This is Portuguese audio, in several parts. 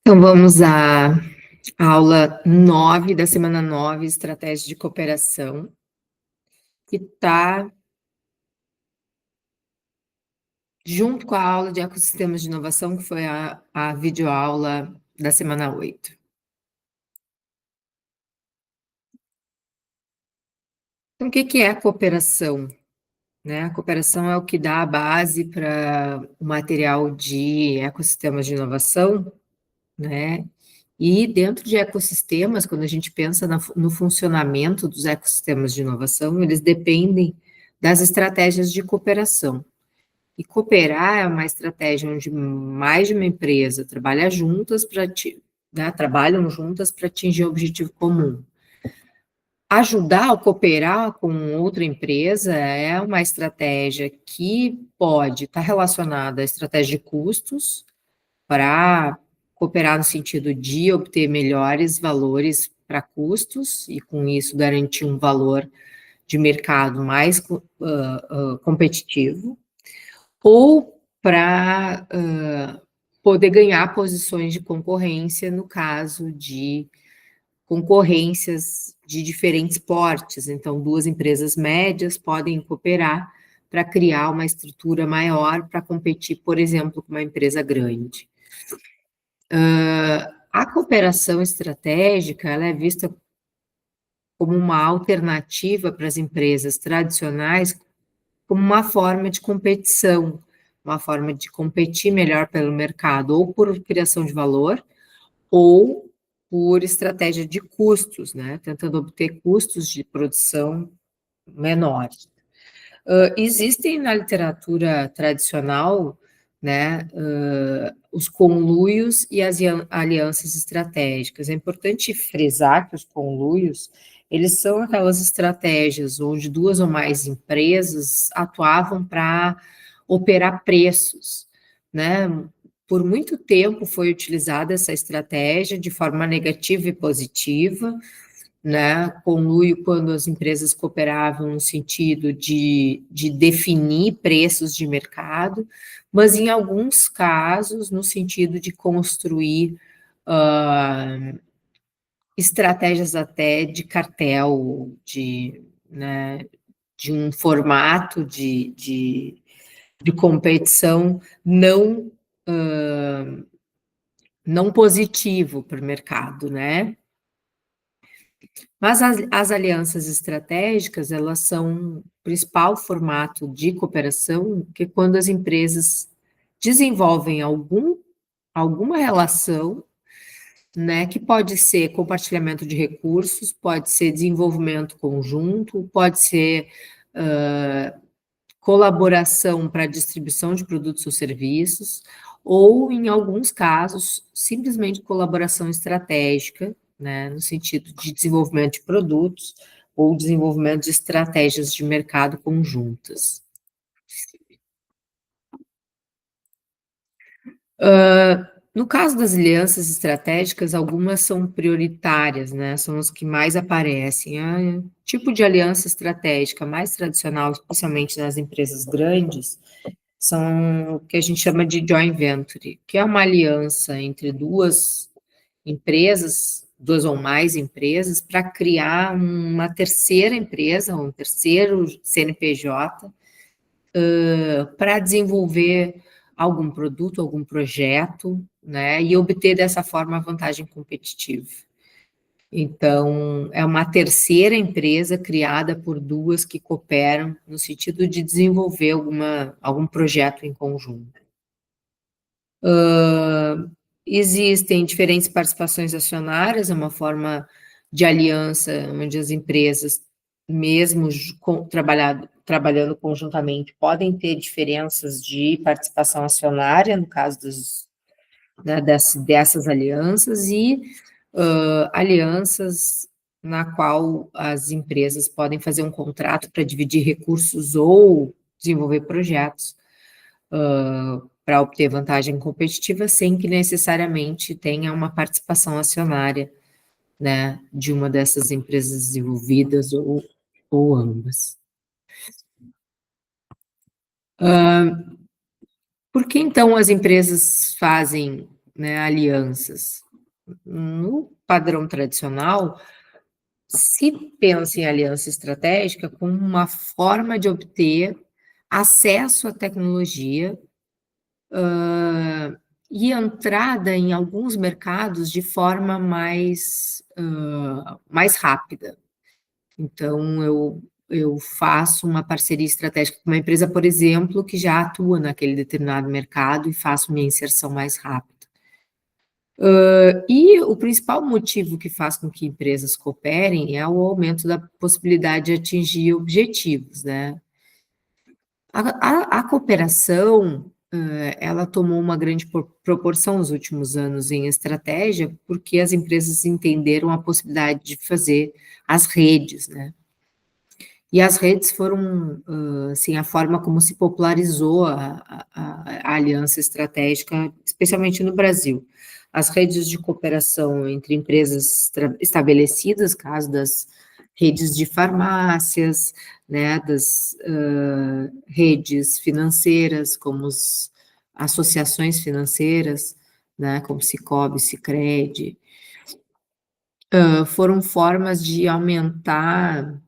Então vamos à aula 9 da semana 9, estratégia de cooperação, que está junto com a aula de ecossistemas de inovação, que foi a videoaula da semana 8. Então, o que é a cooperação? Né? A cooperação é o que dá a base para o material de ecossistemas de inovação, né? E dentro de ecossistemas, quando a gente pensa no funcionamento dos ecossistemas de inovação, eles dependem das estratégias de cooperação. E cooperar é uma estratégia onde mais de uma empresa trabalham juntas para atingir um objetivo comum. Ajudar ou cooperar com outra empresa é uma estratégia que pode estar relacionada à estratégia de custos, para cooperar no sentido de obter melhores valores para custos e, com isso, garantir um valor de mercado mais competitivo, ou para poder ganhar posições de concorrência no caso de concorrências de diferentes portes. Então, duas empresas médias podem cooperar para criar uma estrutura maior para competir, por exemplo, com uma empresa grande. A cooperação estratégica, ela é vista como uma alternativa para as empresas tradicionais, como uma forma de competição, uma forma de competir melhor pelo mercado, ou por criação de valor, ou por estratégia de custos, né? Tentando obter custos de produção menores. Existem na literatura tradicional, né, os conluios e as alianças estratégicas. É importante frisar que os conluios, eles são aquelas estratégias onde duas ou mais empresas atuavam para operar preços, né? Por muito tempo foi utilizada essa estratégia de forma negativa e positiva, né, conluio quando as empresas cooperavam no sentido de definir preços de mercado, mas em alguns casos no sentido de construir estratégias até de cartel, né, de um formato de competição não positivo para o mercado, né? Mas as alianças estratégicas, elas são o principal formato de cooperação, que quando as empresas desenvolvem alguma relação, né, que pode ser compartilhamento de recursos, pode ser desenvolvimento conjunto, pode ser colaboração para distribuição de produtos ou serviços, ou, em alguns casos, simplesmente colaboração estratégica, né, no sentido de desenvolvimento de produtos ou desenvolvimento de estratégias de mercado conjuntas. No caso das alianças estratégicas, algumas são prioritárias, né, são as que mais aparecem. O tipo de aliança estratégica mais tradicional, especialmente nas empresas grandes, são o que a gente chama de joint venture, que é uma aliança entre duas empresas, duas ou mais empresas, para criar uma terceira empresa, um terceiro CNPJ, para desenvolver algum produto, algum projeto, né, e obter dessa forma vantagem competitiva. Então, é uma terceira empresa criada por duas que cooperam no sentido de desenvolver algum projeto em conjunto. Existem diferentes participações acionárias, é uma forma de aliança onde as empresas, mesmo trabalhando conjuntamente, podem ter diferenças de participação acionária, no caso dessas alianças, e alianças na qual as empresas podem fazer um contrato para dividir recursos ou desenvolver projetos para obter vantagem competitiva sem que necessariamente tenha uma participação acionária, né, de uma dessas empresas desenvolvidas ou ambas. Por que então as empresas fazem né, alianças? No padrão tradicional, se pensa em aliança estratégica como uma forma de obter acesso à tecnologia, e entrada em alguns mercados de forma mais rápida. Então, eu faço uma parceria estratégica com uma empresa, por exemplo, que já atua naquele determinado mercado e faço minha inserção mais rápida. E o principal motivo que faz com que empresas cooperem é o aumento da possibilidade de atingir objetivos, né. A cooperação, ela tomou uma grande proporção nos últimos anos em estratégia, porque as empresas entenderam a possibilidade de fazer as redes, né. E as redes foram, assim, a forma como se popularizou a aliança estratégica, especialmente no Brasil. As redes de cooperação entre empresas estabelecidas, caso das redes de farmácias, né, das redes financeiras, como as associações financeiras, né, como Sicoob, Sicredi, foram formas de aumentar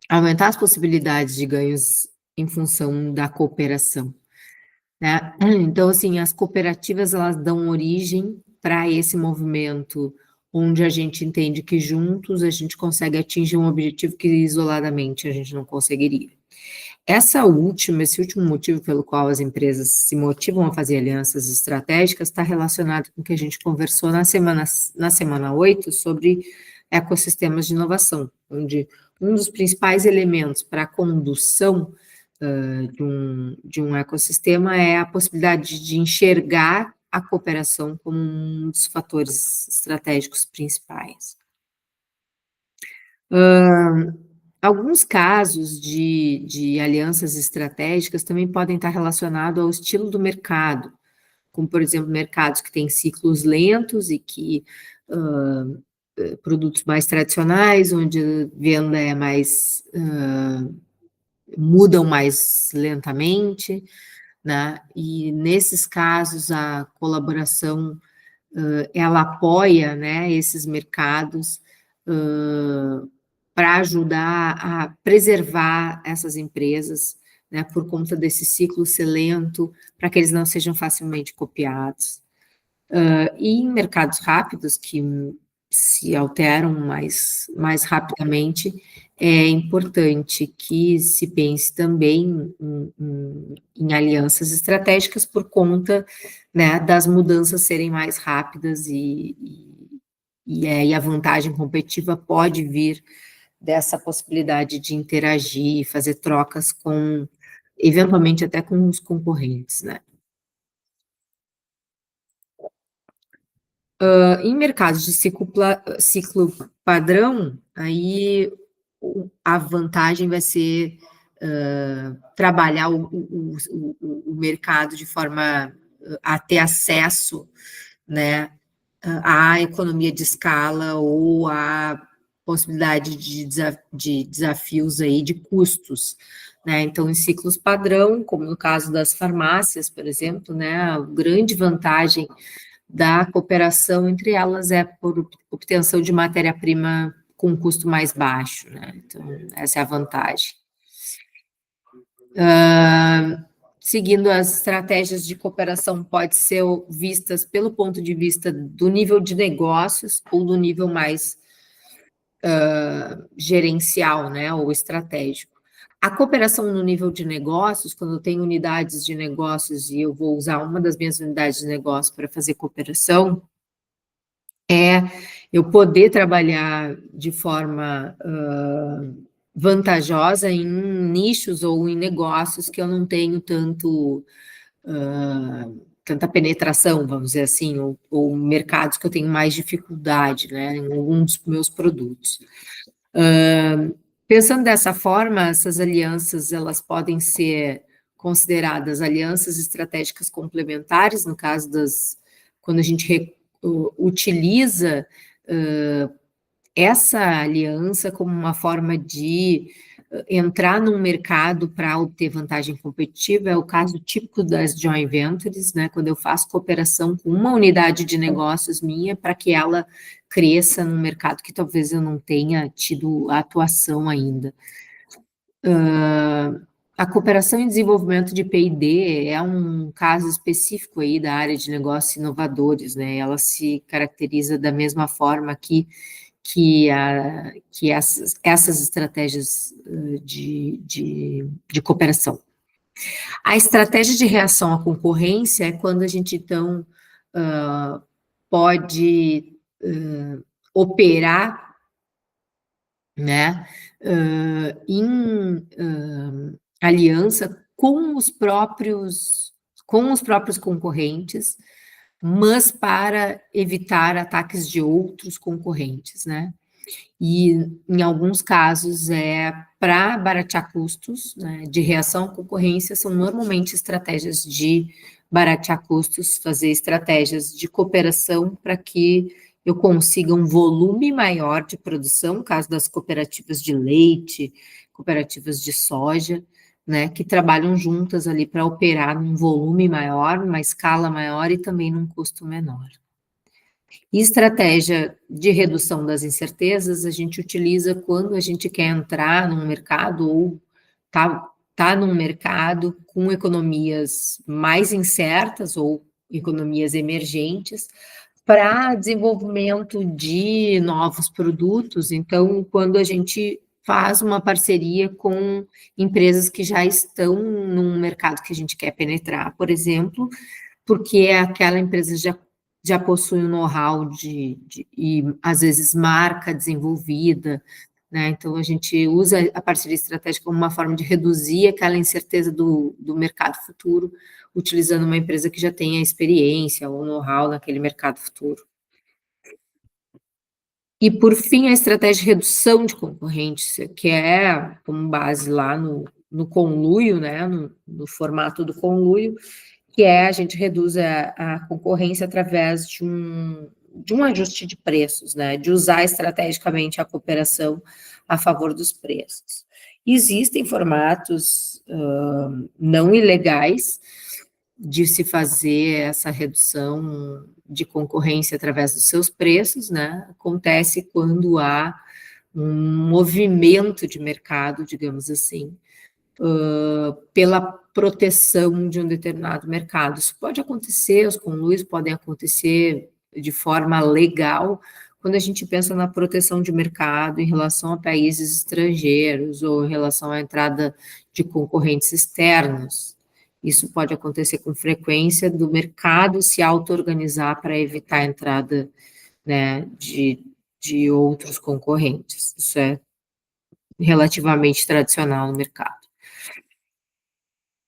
as possibilidades de ganhos em função da cooperação, né. Então, assim, as cooperativas, elas dão origem para esse movimento, onde a gente entende que juntos a gente consegue atingir um objetivo que isoladamente a gente não conseguiria. Esse último motivo pelo qual as empresas se motivam a fazer alianças estratégicas está relacionado com o que a gente conversou na semana 8 sobre ecossistemas de inovação, onde um dos principais elementos para a condução de um ecossistema é a possibilidade de enxergar a cooperação como um dos fatores estratégicos principais. Alguns casos de alianças estratégicas também podem estar relacionados ao estilo do mercado, como, por exemplo, mercados que têm ciclos lentos e que produtos mais tradicionais, onde a venda é mais mudam mais lentamente, né? E nesses casos a colaboração ela apoia, né, esses mercados para ajudar a preservar essas empresas, né, por conta desse ciclo ser lento, para que eles não sejam facilmente copiados. E em mercados rápidos, que se alteram mais rapidamente, é importante que se pense também em alianças estratégicas por conta, né, das mudanças serem mais rápidas e a vantagem competitiva pode vir dessa possibilidade de interagir e fazer trocas com, eventualmente até com os concorrentes, né. Em mercados de ciclo padrão, aí a vantagem vai ser, trabalhar o mercado de forma a ter acesso, né, à economia de escala ou à possibilidade de desafios aí de custos, né. Então, em ciclos padrão, como no caso das farmácias, por exemplo, né, a grande vantagem da cooperação entre elas é por obtenção de matéria-prima com um custo mais baixo, né, então essa é a vantagem. Seguindo as estratégias de cooperação pode ser vistas pelo ponto de vista do nível de negócios ou do nível mais gerencial, né, ou estratégico. A cooperação no nível de negócios, quando eu tenho unidades de negócios e eu vou usar uma das minhas unidades de negócio para fazer cooperação, é eu poder trabalhar de forma vantajosa em nichos ou em negócios que eu não tenho tanta penetração, vamos dizer assim, ou mercados que eu tenho mais dificuldade, né, em algum dos meus produtos. Pensando dessa forma, essas alianças, elas podem ser consideradas alianças estratégicas complementares, no caso quando a gente utiliza essa aliança como uma forma de entrar num mercado para obter vantagem competitiva é o caso típico das joint ventures, né, quando eu faço cooperação com uma unidade de negócios minha para que ela cresça num mercado que talvez eu não tenha tido atuação ainda. A cooperação em desenvolvimento de P&D é um caso específico aí da área de negócios inovadores, né? Ela se caracteriza da mesma forma que essas estratégias de cooperação. A estratégia de reação à concorrência é quando a gente, então, pode operar, né, em aliança com os próprios concorrentes, mas para evitar ataques de outros concorrentes, né? E, em alguns casos, para baratear custos, né, de reação à concorrência, são normalmente estratégias de baratear custos, fazer estratégias de cooperação para que eu consiga um volume maior de produção, no caso das cooperativas de leite, cooperativas de soja, né, que trabalham juntas ali para operar num volume maior, numa escala maior e também num custo menor. E estratégia de redução das incertezas, a gente utiliza quando a gente quer entrar num mercado ou tá num mercado com economias mais incertas ou economias emergentes para desenvolvimento de novos produtos. Então, quando a gente faz uma parceria com empresas que já estão num mercado que a gente quer penetrar, por exemplo, porque aquela empresa já possui um know-how e, às vezes, marca desenvolvida, né? Então, a gente usa a parceria estratégica como uma forma de reduzir aquela incerteza do mercado futuro, utilizando uma empresa que já tenha experiência ou know-how naquele mercado futuro. E, por fim, a estratégia de redução de concorrência, que é como base lá no conluio, né, no formato do conluio, que a gente reduz a concorrência através de um ajuste de preços, né, de usar estrategicamente a cooperação a favor dos preços. Existem formatos não ilegais de se fazer essa redução de concorrência através dos seus preços, né? Acontece quando há um movimento de mercado, digamos assim, pela proteção de um determinado mercado. Isso pode acontecer, os conluios podem acontecer de forma legal, quando a gente pensa na proteção de mercado em relação a países estrangeiros ou em relação à entrada de concorrentes externos. Isso pode acontecer com frequência do mercado se auto-organizar para evitar a entrada, né, de outros concorrentes. Isso é relativamente tradicional no mercado.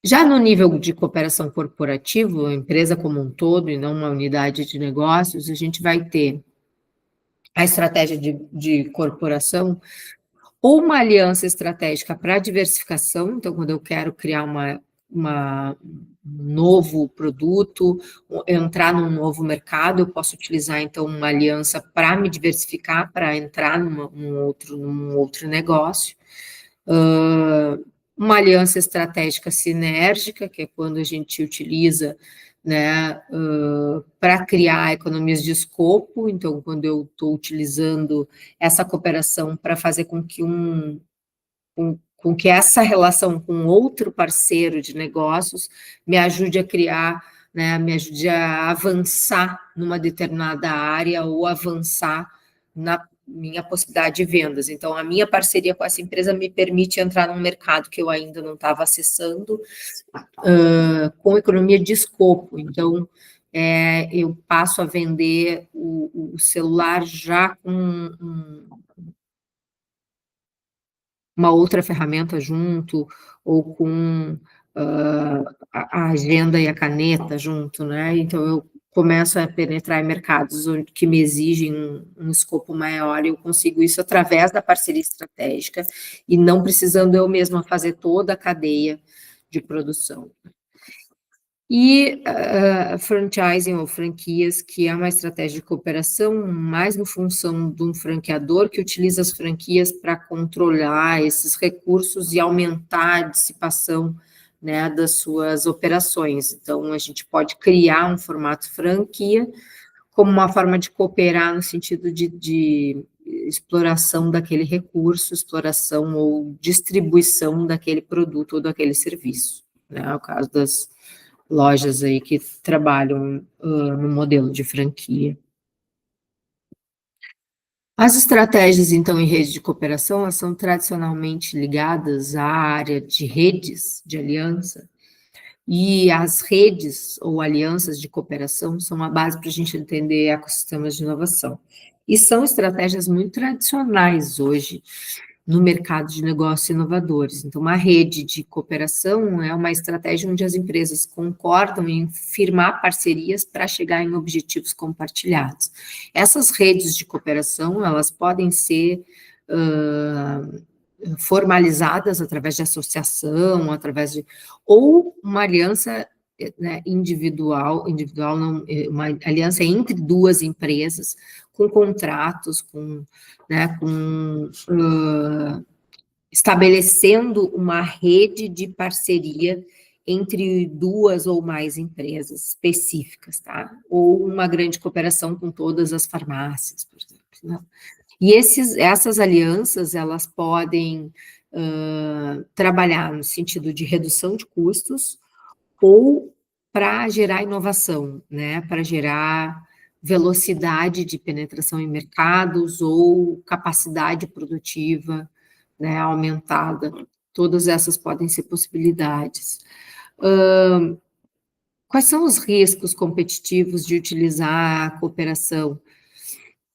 Já no nível de cooperação corporativo, a empresa como um todo e não uma unidade de negócios, a gente vai ter a estratégia de corporação ou uma aliança estratégica para diversificação, então quando eu quero criar um novo produto, entrar num novo mercado, eu posso utilizar então uma aliança para me diversificar, para entrar num outro negócio. Uma aliança estratégica sinérgica, que é quando a gente utiliza, né, para criar economias de escopo. Então, quando eu estou utilizando essa cooperação para fazer com que essa relação com outro parceiro de negócios me ajude a criar, né, me ajude a avançar numa determinada área ou avançar na minha possibilidade de vendas. Então, a minha parceria com essa empresa me permite entrar num mercado que eu ainda não estava acessando, com economia de escopo. Então, eu passo a vender o celular já com uma outra ferramenta junto, ou com a agenda e a caneta junto, né? Então, eu começo a penetrar em mercados que me exigem um escopo maior, e eu consigo isso através da parceria estratégica, e não precisando eu mesma fazer toda a cadeia de produção. E franchising ou franquias, que é uma estratégia de cooperação mais no função de um franqueador que utiliza as franquias para controlar esses recursos e aumentar a dissipação, né, das suas operações. Então, a gente pode criar um formato franquia como uma forma de cooperar no sentido de exploração daquele recurso, exploração ou distribuição daquele produto ou daquele serviço, né? É o caso das lojas aí que trabalham no modelo de franquia. As estratégias, então, em rede de cooperação, elas são tradicionalmente ligadas à área de redes de aliança, e as redes ou alianças de cooperação são uma base para a gente entender ecossistemas de inovação. E são estratégias muito tradicionais hoje no mercado de negócios inovadores. Então, uma rede de cooperação é uma estratégia onde as empresas concordam em firmar parcerias para chegar em objetivos compartilhados. Essas redes de cooperação, elas podem ser formalizadas através de associação, através de, ou uma aliança, né, individual não, uma aliança entre duas empresas, com contratos, estabelecendo uma rede de parceria entre duas ou mais empresas específicas, tá? Ou uma grande cooperação com todas as farmácias, por exemplo, né? E essas alianças, elas podem trabalhar no sentido de redução de custos ou para gerar inovação, né? Para gerar velocidade de penetração em mercados ou capacidade produtiva, né, aumentada. Todas essas podem ser possibilidades. Quais são os riscos competitivos de utilizar a cooperação?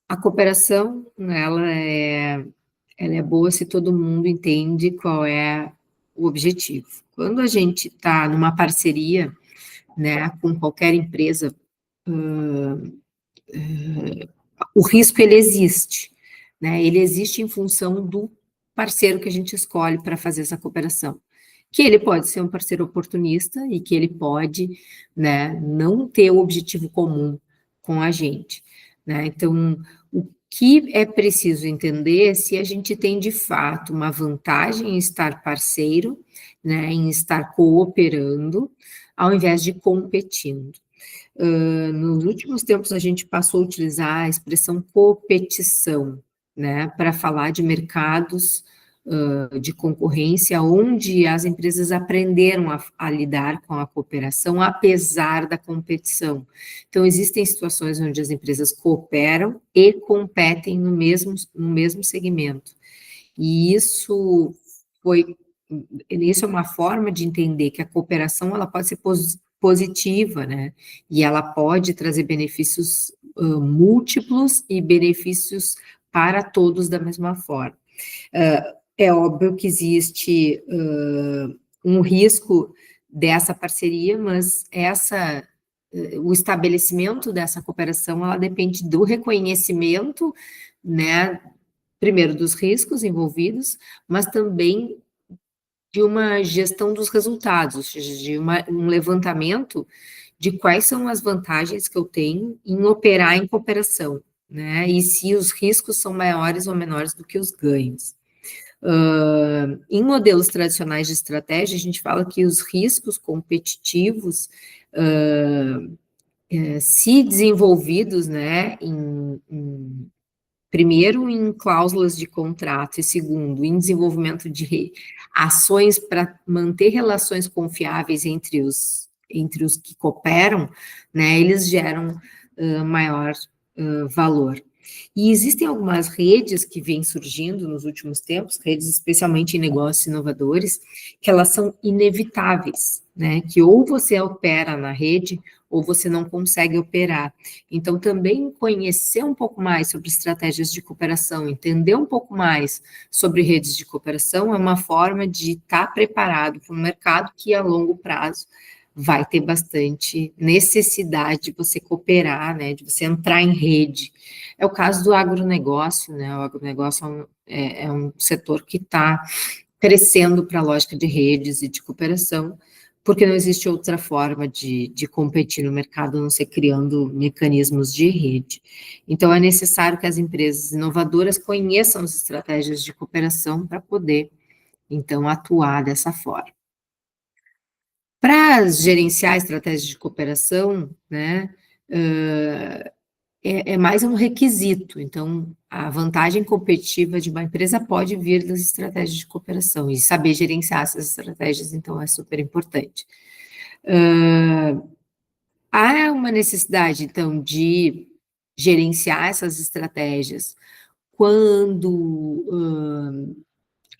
A cooperação, ela é boa se todo mundo entende qual é o objetivo. Quando a gente está numa parceria, né, com qualquer empresa, o risco ele existe, né? Ele existe em função do parceiro que a gente escolhe para fazer essa cooperação. Que ele pode ser um parceiro oportunista e que ele pode, né, não ter o objetivo comum com a gente, né? Então, o que é preciso entender é se a gente tem de fato uma vantagem em estar parceiro, né, em estar cooperando, ao invés de competindo. Nos últimos tempos, a gente passou a utilizar a expressão competição, né, para falar de mercados de concorrência, onde as empresas aprenderam a lidar com a cooperação, apesar da competição. Então, existem situações onde as empresas cooperam e competem no mesmo segmento. E isso é uma forma de entender que a cooperação ela pode ser positiva, né? E ela pode trazer benefícios múltiplos e benefícios para todos da mesma forma. É óbvio que existe um risco dessa parceria, mas o estabelecimento dessa cooperação, ela depende do reconhecimento, né, primeiro dos riscos envolvidos, mas também de uma gestão dos resultados, ou seja, de um levantamento de quais são as vantagens que eu tenho em operar em cooperação, né, e se os riscos são maiores ou menores do que os ganhos. Em modelos tradicionais de estratégia, a gente fala que os riscos competitivos, se desenvolvidos, né, primeiro, em cláusulas de contrato, e segundo, em desenvolvimento de ações para manter relações confiáveis entre os que cooperam, né, eles geram maior valor. E existem algumas redes que vêm surgindo nos últimos tempos, redes especialmente em negócios inovadores, que elas são inevitáveis, né? Que ou você opera na rede, ou você não consegue operar. Então, também conhecer um pouco mais sobre estratégias de cooperação, entender um pouco mais sobre redes de cooperação, é uma forma de estar preparado para um mercado que, a longo prazo, vai ter bastante necessidade de você cooperar, né, de você entrar em rede. É o caso do agronegócio, né, o agronegócio é um setor que está crescendo para a lógica de redes e de cooperação, porque não existe outra forma de competir no mercado, a não ser criando mecanismos de rede. Então, é necessário que as empresas inovadoras conheçam as estratégias de cooperação para poder, então, atuar dessa forma. Para gerenciar estratégias de cooperação, né, é mais um requisito, então, a vantagem competitiva de uma empresa pode vir das estratégias de cooperação, e saber gerenciar essas estratégias, então, é super importante. Há uma necessidade, então, de gerenciar essas estratégias quando,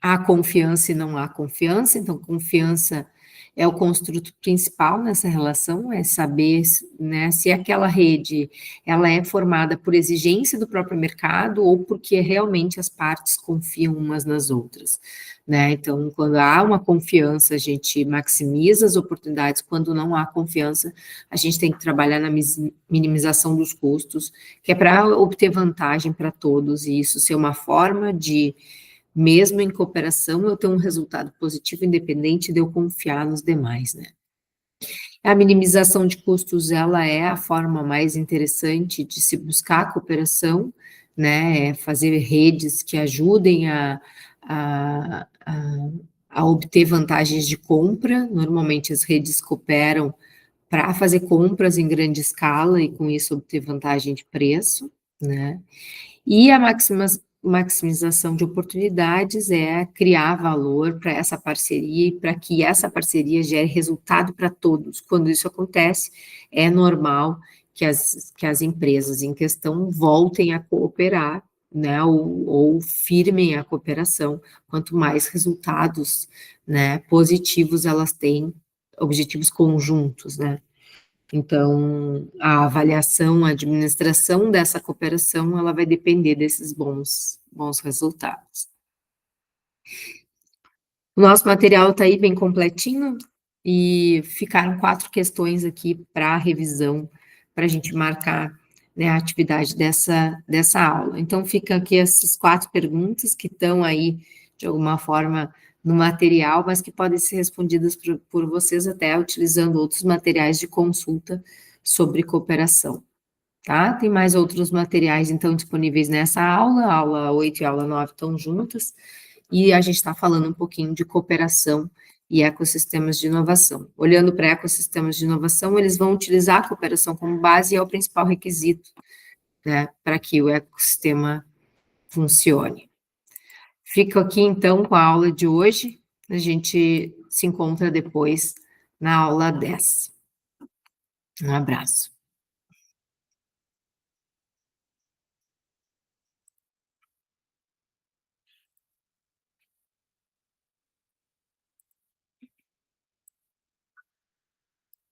há confiança e não há confiança, então confiança é o construto principal nessa relação, é saber né, se aquela rede ela é formada por exigência do próprio mercado ou porque realmente as partes confiam umas nas outras, né? Então, quando há uma confiança, a gente maximiza as oportunidades, quando não há confiança, a gente tem que trabalhar na minimização dos custos, que é para obter vantagem para todos, e isso ser uma forma de mesmo em cooperação, eu tenho um resultado positivo, independente de eu confiar nos demais, né. A minimização de custos, ela é a forma mais interessante de se buscar a cooperação, né, é fazer redes que ajudem a a a obter vantagens de compra. Normalmente as redes cooperam para fazer compras em grande escala e com isso obter vantagem de preço, né. E a maximização de oportunidades é criar valor para essa parceria e para que essa parceria gere resultado para todos. Quando isso acontece, é normal que as empresas em questão voltem a cooperar, né, ou firmem a cooperação, quanto mais resultados, né, positivos elas têm, objetivos conjuntos, né. Então, a avaliação, a administração dessa cooperação, ela vai depender desses bons resultados. O nosso material está aí bem completinho, e ficaram 4 questões aqui para revisão, para a gente marcar, né, a atividade dessa aula. Então fica aqui essas 4 perguntas que estão aí, de alguma forma, no material, mas que podem ser respondidas por vocês até utilizando outros materiais de consulta sobre cooperação, tá? Tem mais outros materiais, então, disponíveis nessa aula, a aula 8 e a aula 9 estão juntas, e a gente está falando um pouquinho de cooperação e ecossistemas de inovação. Olhando para ecossistemas de inovação, eles vão utilizar a cooperação como base e é o principal requisito, né, para que o ecossistema funcione. Fico aqui, então, com a aula de hoje, a gente se encontra depois na aula 10. Um abraço.